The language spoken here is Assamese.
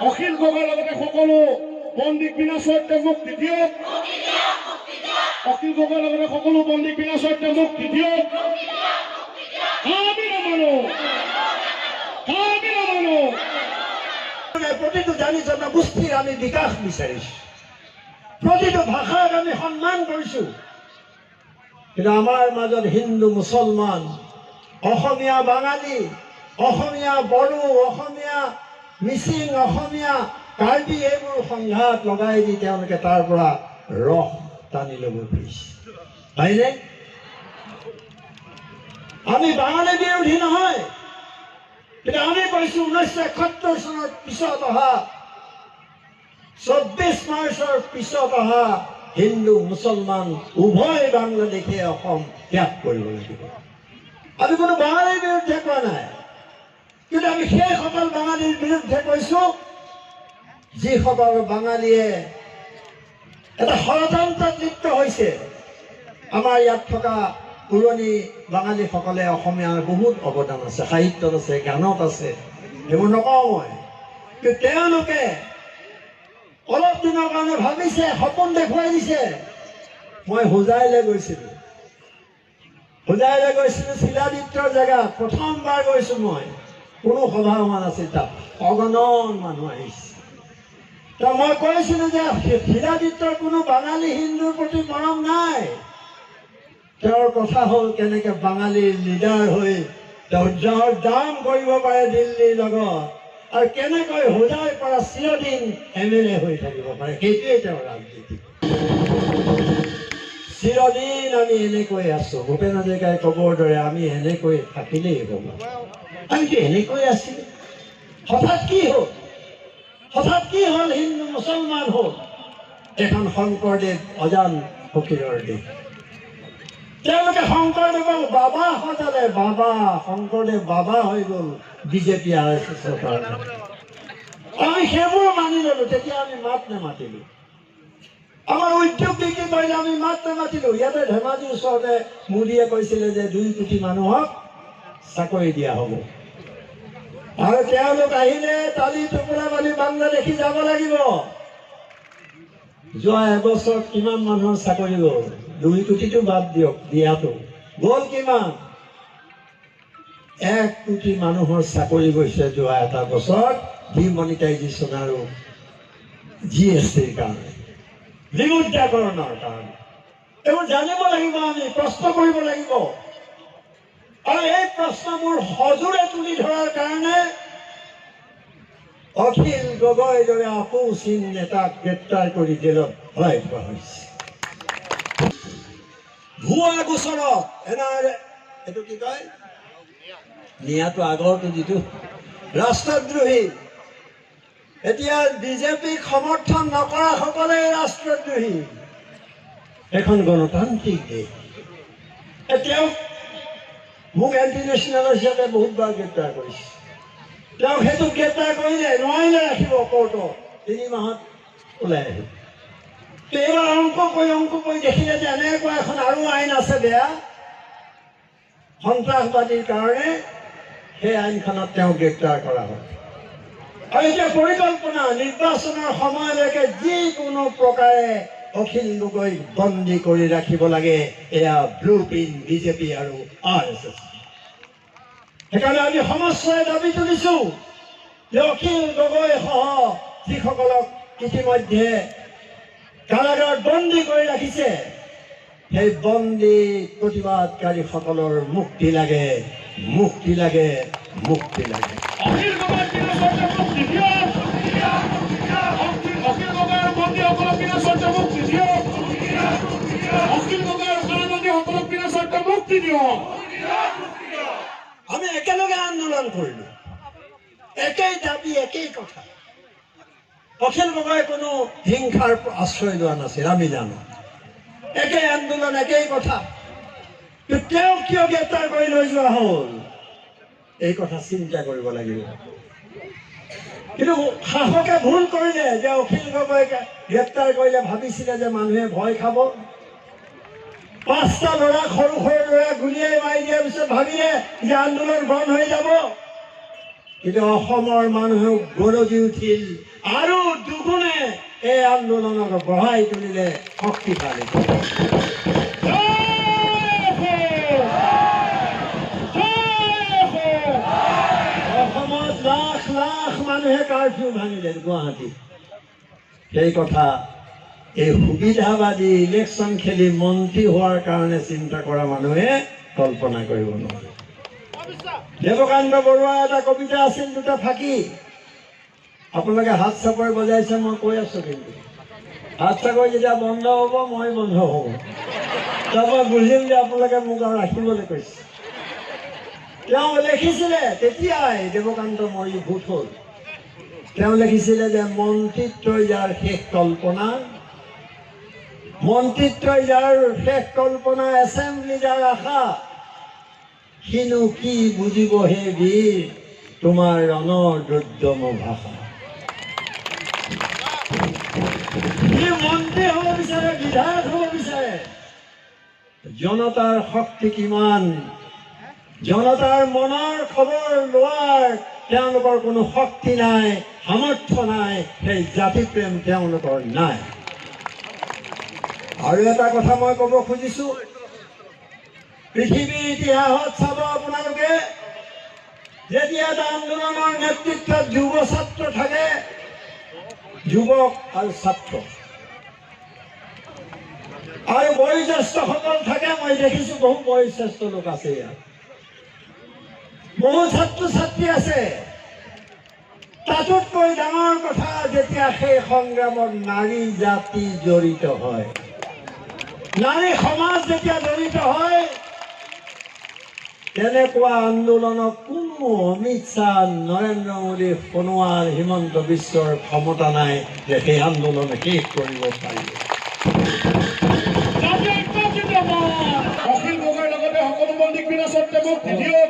অখিল গগৈৰ লগতে সকলো বন্দীক বিনা চৰ্তে মুক্তি দিয়ক। অখিল গগৈৰ লগতে সকলো বন্দীক বিনা চৰ্তে মুক্তি দিয়ক। আমি নামানো, আমি নামানো। প্ৰতিটো জাতি জনগোষ্ঠীৰ আমি বিকাশ বিচাৰিছো, প্ৰতিটো ভাষাক আমি সন্মান কৰিছো, কিন্তু আমাৰ মাজত হিন্দু মুছলমান, অসমীয়া বাঙালী, অসমীয়া বড়ো, অসমীয়া মিচিং, অসমীয়া কাৰ্বি এইবোৰ সংঘাত লগাই দি তেওঁলোকে তাৰ পৰা ৰস টানি ল'ব খুজিছে, হয়নে? আমি বাঙালী বিৰোধী নহয়, কিন্তু আমি কৈছো 1971 চনৰ পিছত অহা 24 মাৰ্চৰ পিছত অহা হিন্দু মুছলমান উভয় বাংলাদেশে অসম ত্যাগ কৰিব লাগিব। আমি কোনো বাঙালীৰ বিৰুদ্ধে কোৱা নাই, কিন্তু আমি সেইসকল বাঙালীৰ বিৰুদ্ধে কৈছো যিসকল বাঙালীয়ে এটা ষড়যন্ত্ৰত লিপ্ত হৈছে। আমাৰ ইয়াত থকা পুৰণি বাঙালীসকলে অসমীয়াৰ বহুত অৱদান আছে, সাহিত্যত আছে, গানত আছে, সেইবোৰ নকওঁ মই, কিন্তু তেওঁলোকে অলপ দিনৰ কাৰণে ভাবিছে, সপোন দেখুৱাই দিছে। মই হোজাইলৈ গৈছিলোঁ, শিলাদিত্যৰ জেগাত প্ৰথমবাৰ গৈছো মই, কোনো সভা হোৱা নাছিল, তাত অগণন মানুহ আহিছে। মই কৈছিলো যে শিলাদিত্যৰ কোনো বাঙালী হিন্দুৰ প্ৰতি মৰম নাই। তেওঁৰ কথা হ'ল কেনেকে বাঙালীৰ লিডাৰ হৈ তেওঁৰ দাম কৰিব পাৰে দিল্লীৰ লগত, আৰু কেনেকৈ হোজাইৰ পৰা চিৰদিন MLA হৈ থাকিব পাৰে, সেইটোৱে তেওঁৰ ৰাজনীতি। চিৰদিন আমি এনেকৈ আছো, ভূপেন হাজৰিকাই ক'বৰ দৰে আমি এনেকৈ থাকিলেই হ'ব। আমিতো এনেকৈ আছো, হঠাৎ কি হ'ল? হিন্দু মুছলমান হ'ল এখন শংকৰদেৱ অজান ফকীৰৰ দেশ। তেওঁলোকে শংকৰদেৱক বাবা সজালে, শংকৰদেৱ বাবা হৈ গ'ল বিজেপি RSSৰ কাৰণে। আমি সেইবোৰ মানি ললো, তেতিয়া আমি মাত নেমাতিলো। আমাৰ উদ্যোগ বিক্ৰী কৰিলে আমি মাত নেমাতিলো। ইয়াতে ধেমাজিৰ ওচৰতে মোদীয়ে কৈছিলে যে 2 কোটি মানুহক চাকৰি দিয়া হ'ব, আৰু তেওঁলোক আহিলে তালি টুকুৰা বালি বাংলাদেশী যাব লাগিব। যোৱা এবছৰত কিমান মানুহৰ চাকৰি গ'ল? 2 কোটিটো বাদ দিয়ক, দিয়াটো গ'ল কিমান? 1 কোটি মানুহৰ চাকৰি গৈছে যোৱা এটা বছৰত ডিমনিটাইজেশ্যন আৰু GSTৰ কাৰণে, বিমুদ্ৰাকৰণৰ কাৰণে। এইবোৰ জানিব লাগিব, আমি প্ৰশ্ন কৰিব লাগিব। আৰু এই প্ৰশ্নবোৰ সজোৰে তুলি ধৰাৰ কাৰণে অখিল গগৈৰ দৰে আপোচহীন নেতাক গ্ৰেপ্তাৰ কৰি জেলত ভৰাই থোৱা হৈছে। ভুৱা গোচৰত এইটো কি কয়, নিয়াটো আগৰটো যিটো ৰাষ্ট্ৰদ্ৰোহী, এতিয়া বিজেপিক সমৰ্থন নকৰা সকলে ৰাষ্ট্ৰদ্ৰোহী। এখন গণতান্ত্ৰিক দেশ। তেওঁক মোক এণ্টিনেশ্যনেল হিচাপে বহুতবাৰ গ্ৰেপ্তাৰ কৰিছে। তেওঁক সেইটো গ্ৰেপ্তাৰ কৰিলে নোৱাৰিলে ৰাখিব কোৰ্টত, 3 মাহত ওলাই আহিব। এইবাৰ অংক কৰি দেখিলে যে এনেকুৱা এখন আৰু আইন আছে বেয়া সন্ত্ৰাসবাদীৰ কাৰণে, সেই আইনখনত তেওঁক গ্ৰেপ্তাৰ কৰা হয়। আৰু এতিয়া পৰিকল্পনা, নিৰ্বাচনৰ সময়লৈকে যিকোনো প্ৰকাৰে অখিল গগৈক বন্দী কৰি ৰাখিব লাগে, এয়া ব্লু প্ৰিণ্ট বিজেপি আৰু RSS। সেইকাৰণে আমি সমস্যাই দাবী তুলিছো যে অখিল গগৈ সহ যিসকলক ইতিমধ্যে কাৰাগাৰত বন্দী কৰি ৰাখিছে, সেই বন্দী প্ৰতিবাদকাৰীসকলৰ মুক্তি লাগে, মুক্তি লাগে, মুক্তি লাগে। অখিল গগৈৰ বিনা চৰ্তে মুক্তি দিয়ক। অখিল গগৈৰ বন্দীসকলক বিনা চৰ্তে মুক্তি দিয়ক। অখিল গগৈৰ কাৰাবন্দীসকলক বিনা চৰ্তে মুক্তি দিয়ক। আমি একেলগে আন্দোলন কৰিলো, একেই দাবী, একেই কথা। অখিল গগৈ কোনো হিংসাৰ আশ্ৰয় লোৱা নাছিল, আমি জানো। একেই আন্দোলন, একেই কথা। তেওঁক কিয় গ্ৰেপ্তাৰ কৰি লৈ যোৱা হ'ল, এই কথা চিন্তা কৰিব লাগিব। কিন্তু শাসকে ভুল কৰিলে যে অখিল গগৈক গ্ৰেপ্তাৰ কৰিলে ভাবিছিলে যে মানুহে ভয় খাব। 5টা ল'ৰা, সৰু ল'ৰা গুলিয়াই মাৰি দিয়াৰ পিছত ভাবিলে যে আন্দোলন বন্ধ হৈ যাব। কিন্তু অসমৰ মানুহেও গৰজি উঠিল আৰু দুগুণে এই আন্দোলনক বঢ়াই তুলিলে, শক্তিশালী কৰিলে। অসমত লাখ লাখ মানুহে কাৰফিউ ভাঙিলে গুৱাহাটীত। সেই কথা এই সুবিধাবাদী ইলেকশ্যন খেলি মন্ত্ৰী হোৱাৰ কাৰণে চিন্তা কৰা মানুহে কল্পনা কৰিব নোৱাৰে। দেৱকান্ত বৰুৱাৰ এটা কবিতা আছিল, দুটা ফাঁকি। আপোনালোকে হাত চাপৰি বজাইছে, মই কৈ আছো, কিন্তু হাত চাপৰি যেতিয়া বন্ধ হ'ব মই বন্ধ হ'ব, তাৰ মই বুজিম যে আপোনালোকে মোক আৰু ৰাখিবলৈ কৈছে। তেওঁ লিখিছিলে তেতিয়াই, দেৱকান্ত মৰি ভূত হ'ল, তেওঁ লিখিছিলে যে মন্ত্ৰিত্বই যাৰ শেষ কল্পনা, মন্ত্ৰিত্বই যাৰ শেষ কল্পনা, এছেম্বলি যাৰ আশা, সিনো কি বুজিব হে বীৰ তোমাৰ ৰণৰ দুৰ্দম ভাষা। সি মন্ত্ৰী হ'ব বিচাৰে, বিধায়ক হ'ব বিচাৰে। জনতাৰ শক্তি কিমান, জনতাৰ মনৰ খবৰ লোৱাৰ তেওঁলোকৰ কোনো শক্তি নাই, সামৰ্থ্য নাই, সেই জাতি প্ৰেম তেওঁলোকৰ নাই। আৰু এটা কথা মই ক'ব খুজিছো, পৃথিৱীৰ ইতিহাসত চাব আপোনালোকে, যেতিয়া এটা আন্দোলনৰ নেতৃত্বত যুৱ ছাত্ৰ থাকে, যুৱক আৰু ছাত্ৰ আৰু বয়োজ্যেষ্ঠসকল থাকে, মই দেখিছো বহু বয়োজ্যেষ্ঠ লোক আছে ইয়াত, বহু ছাত্ৰ ছাত্ৰী আছে। তাতোতকৈ ডাঙৰ কথা, যেতিয়া সেই সংগ্ৰামত নাৰী জাতি জড়িত হয়, নাৰী সমাজ যেতিয়া জড়িত হয়, তেনেকুৱা আন্দোলনক কোনো অমিত শ্বাহ, নৰেন্দ্ৰ মোদী, সোণোৱাল, হিমন্ত বিশ্বৰ ক্ষমতা নাই যে সেই আন্দোলন শেষ কৰিব পাৰিব। অখিল গগৈৰ লগতে সকলো বন্দীক বিনা চৰ্তে মুক্তি দিয়ক।